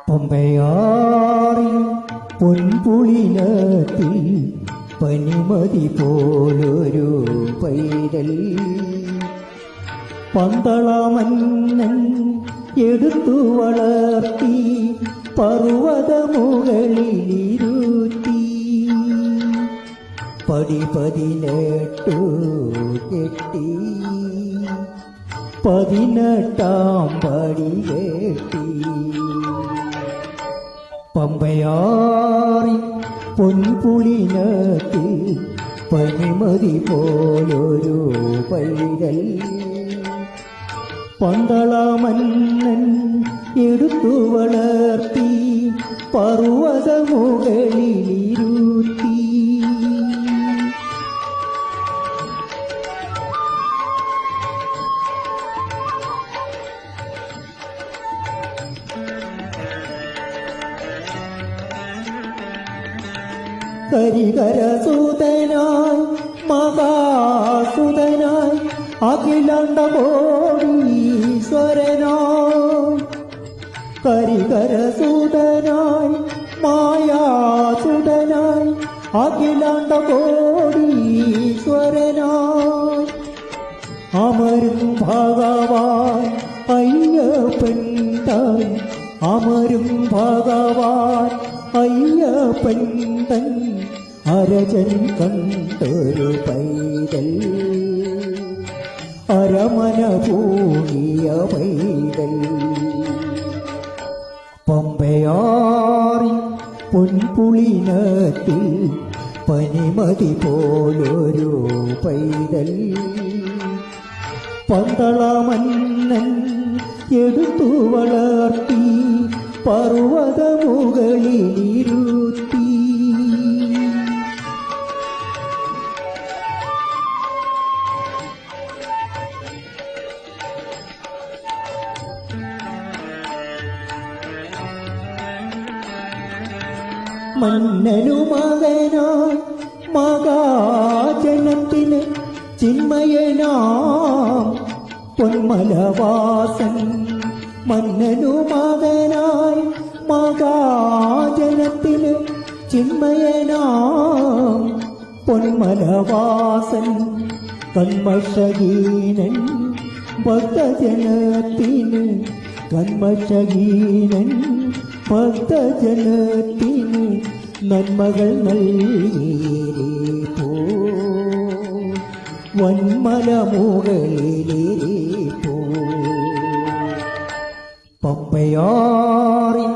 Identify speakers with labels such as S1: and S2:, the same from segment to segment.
S1: പമ്പയാറിൽ പൊൻപുളിനത്തിൽ പനിമതി പോലൊരു പൈതൽ പന്തളമന്നൻ എടുത്തു വളർത്തി പർവ്വതമുകളിലിരുത്തി പടിപതിനെട്ടു കെട്ടി 18 പടി കെട്ടി പമ്പയാറി പൊൻപുളിനത്തിൽ പനിമതി പോലൊരു പൈതൽ പന്തളമന്നൻ എടുത്തു വളർത്തി പർവ്വതമുകളിലിരുത്തി കരികരസുതനായി മഹാസുതനായി അഖിലാണ്ടകോടീശ്വരനായി കരികരസുതനായി മായാസുതനായി അഖിലാണ്ടകോടീശ്വരനായി അമരും ഭഗവാൻ അയ്യപ്പൻ താൻ അമരും ഭഗവാൻ അയ്യപ്പൻ തൻ അരജൻ കണ്ടൊരു പൈതൽ അരമന പൂണിയ പൈതൽ പമ്പയാറി പൊൻപുളിനത്തിൽ പനിമതി പോലൊരു പൈതൽ പന്തളമന്നൻ എടുത്തു വളർത്തി പർവ്വതമുകളിലിരുത്തി മന്നനു മകനായി മഹാജനത്തിന് ചിന്മയനാം പൊന്മലവാസൻ മന്നനു മകനായി മഹാജനത്തിന് ചിന്മയനാം പൊന്മലവാസൻ കന്മഷഹീനൻ ഭക്തജനത്തിന് കന്മഷഹീനൻ ഭക്തജനത്തിന് നന്മകൾ നൽകിയേപ്പോ വന്മലമുകളിലേപ്പോ പമ്പയാറി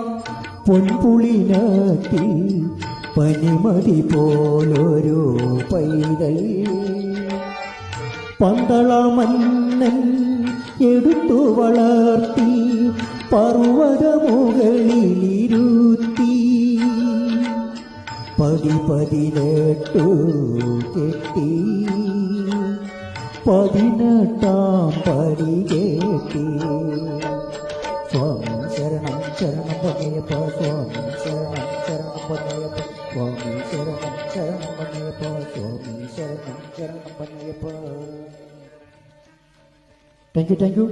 S1: പൊൻപുളിനത്തിൽ പനിമതി പോലൊരു പൈതൽ പന്തളമന്നൻ എടുത്തു വളർത്തി പർവ്വതമുകളിലിരുത്തി പതിനെട്ടു കെട്ടി 18 പടി കെട്ടി സ്വാമി ശരണം ശരണം പൊന്നയ്യപ്പ സ്വാമി ശരണം ശരണം പൊന്നയ്യപ്പ സ്വാമി ശരണം ശരണം പൊന്നയ്യപ്പ സ്വാമി ശരണം ശരണം പൊന്നയ്യപ്പ. Thank you